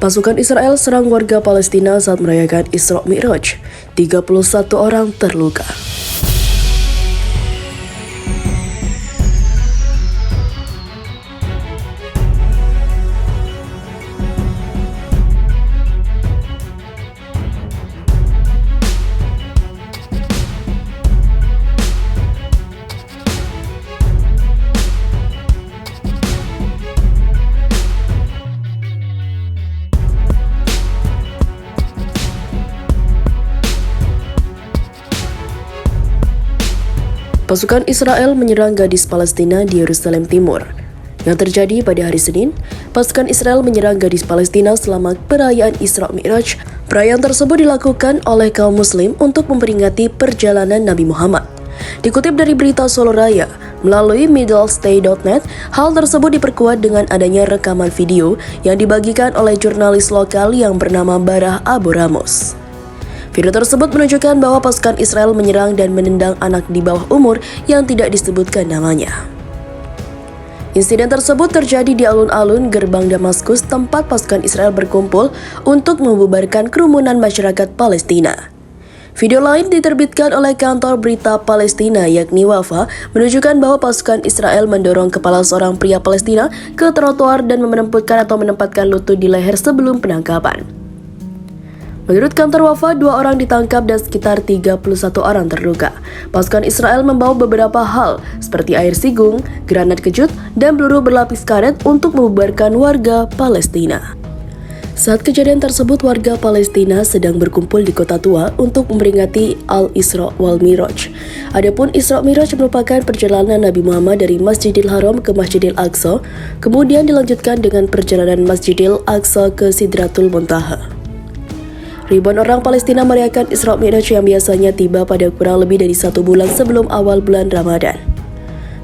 Pasukan Israel serang warga Palestina saat merayakan Isra Mi'raj. 31 orang terluka. Pasukan Israel menyerang gadis Palestina di Yerusalem Timur. Yang terjadi pada hari Senin, pasukan Israel menyerang gadis Palestina selama perayaan Isra Mi'raj. Perayaan tersebut dilakukan oleh kaum muslim untuk memperingati perjalanan Nabi Muhammad. Dikutip dari berita Solo Raya, melalui middlestay.net, hal tersebut diperkuat dengan adanya rekaman video yang dibagikan oleh jurnalis lokal yang bernama Barah Abu Ramos. Video tersebut menunjukkan bahwa pasukan Israel menyerang dan menendang anak di bawah umur yang tidak disebutkan namanya. Insiden tersebut terjadi di alun-alun gerbang Damaskus, tempat pasukan Israel berkumpul untuk membubarkan kerumunan masyarakat Palestina. Video lain diterbitkan oleh kantor berita Palestina yakni Wafa menunjukkan bahwa pasukan Israel mendorong kepala seorang pria Palestina ke trotoar dan menempatkan lutut di leher sebelum penangkapan. Menurut kantor Wafa, 2 orang ditangkap dan sekitar 31 orang terluka. Pasukan Israel membawa beberapa hal seperti air sigung, granat kejut, dan peluru berlapis karet untuk membubarkan warga Palestina. Saat kejadian tersebut, warga Palestina sedang berkumpul di Kota Tua untuk memperingati Al-Isra wal Mi'raj. Adapun Isra Mi'raj merupakan perjalanan Nabi Muhammad dari Masjidil Haram ke Masjidil Aqsa, kemudian dilanjutkan dengan perjalanan Masjidil Aqsa ke Sidratul Muntaha. Ribuan orang Palestina merayakan Isra Mi'raj yang biasanya tiba pada kurang lebih dari 1 bulan sebelum awal bulan Ramadan.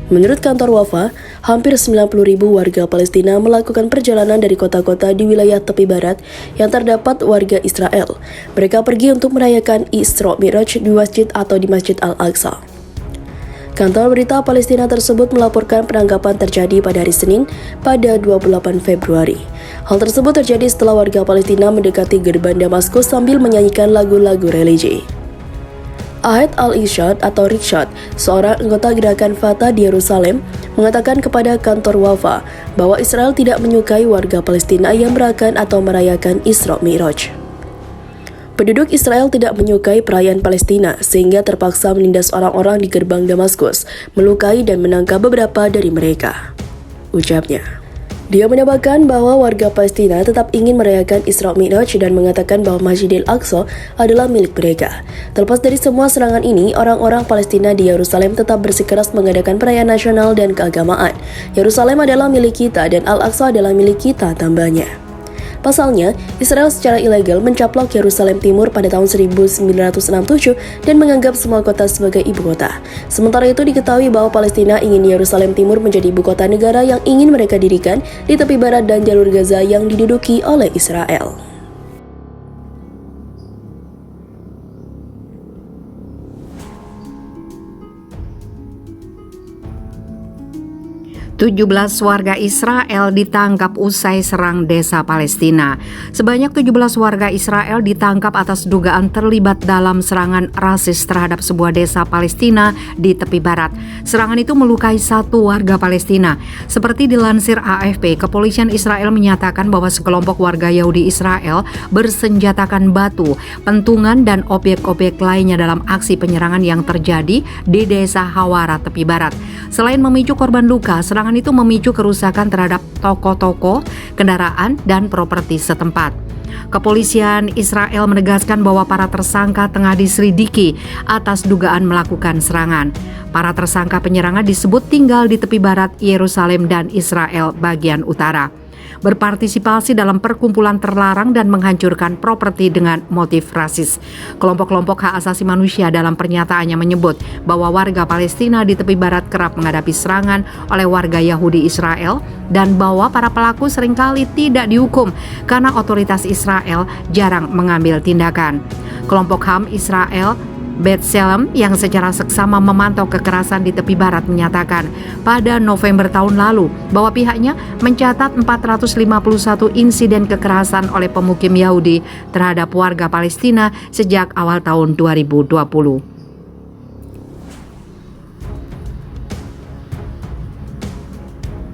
Menurut kantor Wafa, hampir 90.000 warga Palestina melakukan perjalanan dari kota-kota di wilayah tepi barat yang terdapat warga Israel. Mereka pergi untuk merayakan Isra Mi'raj di masjid atau di Masjid Al-Aqsa. Kantor berita Palestina tersebut melaporkan penangkapan terjadi pada hari Senin pada 28 Februari. Hal tersebut terjadi setelah warga Palestina mendekati gerbang Damaskus sambil menyanyikan lagu-lagu religi. Ahad Al-Irshad atau Rikshad, seorang anggota gerakan Fatah di Yerusalem, mengatakan kepada kantor Wafa bahwa Israel tidak menyukai warga Palestina yang merayakan Isra Mi'raj. Penduduk Israel tidak menyukai perayaan Palestina sehingga terpaksa menindas orang-orang di gerbang Damaskus, melukai dan menangkap beberapa dari mereka, ucapnya. Dia menambahkan bahwa warga Palestina tetap ingin merayakan Isra Mi'raj dan mengatakan bahwa Masjidil Aqsa adalah milik mereka. Terlepas dari semua serangan ini, orang-orang Palestina di Yerusalem tetap bersikeras mengadakan perayaan nasional dan keagamaan. Yerusalem adalah milik kita dan Al-Aqsa adalah milik kita, tambahnya. Pasalnya, Israel secara ilegal mencaplok Yerusalem Timur pada tahun 1967 dan menganggap semua kota sebagai ibu kota. Sementara itu diketahui bahwa Palestina ingin Yerusalem Timur menjadi ibu kota negara yang ingin mereka dirikan di tepi barat dan jalur Gaza yang diduduki oleh Israel. 17 warga Israel ditangkap usai serang desa Palestina. Sebanyak 17 warga Israel ditangkap atas dugaan terlibat dalam serangan rasis terhadap sebuah desa Palestina di tepi barat. Serangan itu melukai 1 warga Palestina. Seperti dilansir AFP, kepolisian Israel menyatakan bahwa sekelompok warga Yahudi Israel bersenjatakan batu, pentungan, dan objek-objek lainnya dalam aksi penyerangan yang terjadi di desa Hawara tepi barat. Selain memicu korban luka, serangan itu memicu kerusakan terhadap toko-toko, kendaraan, dan properti setempat. Kepolisian Israel menegaskan bahwa para tersangka tengah diselidiki atas dugaan melakukan serangan. Para tersangka penyerangan disebut tinggal di tepi barat Yerusalem dan Israel bagian utara, berpartisipasi dalam perkumpulan terlarang dan menghancurkan properti dengan motif rasis. Kelompok-kelompok hak asasi manusia dalam pernyataannya menyebut bahwa warga Palestina di tepi barat kerap menghadapi serangan oleh warga Yahudi Israel dan bahwa para pelaku seringkali tidak dihukum karena otoritas Israel jarang mengambil tindakan. Kelompok HAM Israel B'Tselem yang secara seksama memantau kekerasan di tepi barat menyatakan pada November tahun lalu bahwa pihaknya mencatat 451 insiden kekerasan oleh pemukim Yahudi terhadap warga Palestina sejak awal tahun 2020.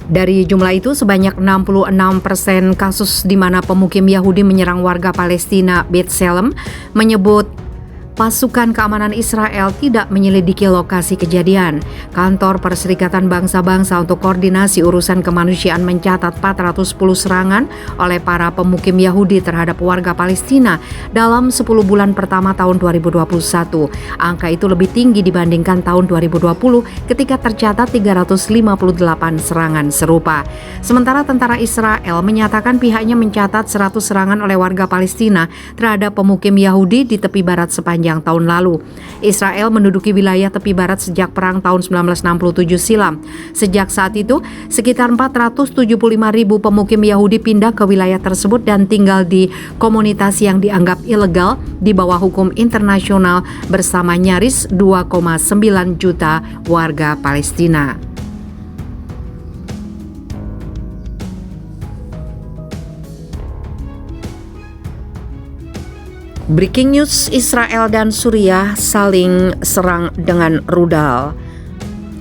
Dari jumlah itu, sebanyak 66% kasus di mana pemukim Yahudi menyerang warga Palestina. B'Tselem menyebut pasukan keamanan Israel tidak menyelidiki lokasi kejadian. Kantor Perserikatan Bangsa-Bangsa untuk Koordinasi Urusan Kemanusiaan mencatat 410 serangan oleh para pemukim Yahudi terhadap warga Palestina dalam 10 bulan pertama tahun 2021. Angka itu lebih tinggi dibandingkan tahun 2020 ketika tercatat 358 serangan serupa. Sementara tentara Israel menyatakan pihaknya mencatat 100 serangan oleh warga Palestina terhadap pemukim Yahudi di tepi barat sepanjang tahun lalu. Israel menduduki wilayah tepi barat sejak perang tahun 1967 silam. Sejak saat itu, sekitar 475.000 pemukim Yahudi pindah ke wilayah tersebut dan tinggal di komunitas yang dianggap ilegal di bawah hukum internasional bersama nyaris 2,9 juta warga Palestina. Breaking news, Israel dan Suriah saling serang dengan rudal.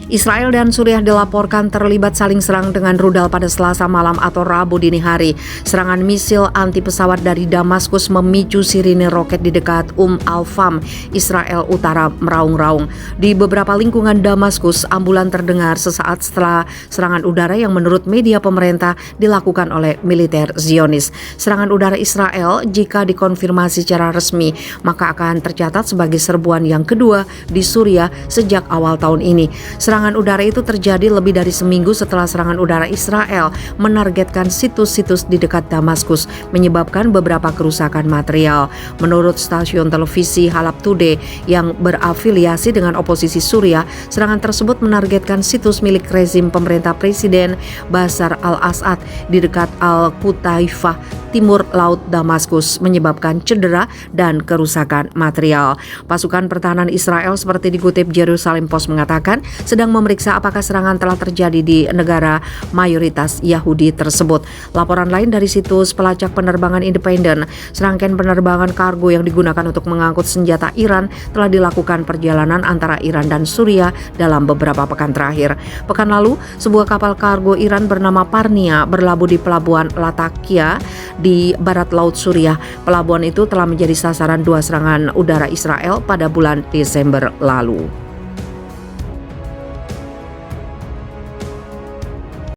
Israel dan Suriah dilaporkan terlibat saling serang dengan rudal pada Selasa malam atau Rabu dini hari. Serangan misil anti pesawat dari Damaskus memicu sirine roket di dekat Al-Fam, Israel Utara meraung-raung. Di beberapa lingkungan Damaskus, ambulan terdengar sesaat setelah serangan udara yang menurut media pemerintah dilakukan oleh militer Zionis. Serangan udara Israel, jika dikonfirmasi secara resmi, maka akan tercatat sebagai serbuan yang kedua di Suriah sejak awal tahun ini. Serangan udara itu terjadi lebih dari seminggu setelah serangan udara Israel menargetkan situs-situs di dekat Damaskus, menyebabkan beberapa kerusakan material. Menurut stasiun televisi Halab Today yang berafiliasi dengan oposisi Suriah, serangan tersebut menargetkan situs milik rezim pemerintah Presiden Bashar al-Assad di dekat Al-Qutaifah, timur laut Damaskus, menyebabkan cedera dan kerusakan material. Pasukan pertahanan Israel, seperti dikutip Jerusalem Post, mengatakan sedang memeriksa apakah serangan telah terjadi di negara mayoritas Yahudi tersebut. Laporan lain dari situs pelacak penerbangan independen, serangkaian penerbangan kargo yang digunakan untuk mengangkut senjata Iran telah dilakukan perjalanan antara Iran dan Suriah dalam beberapa pekan terakhir. Pekan lalu, sebuah kapal kargo Iran bernama Parnia berlabuh di pelabuhan Latakia di barat laut Suriah. Pelabuhan itu telah menjadi sasaran 2 serangan udara Israel pada bulan Desember lalu.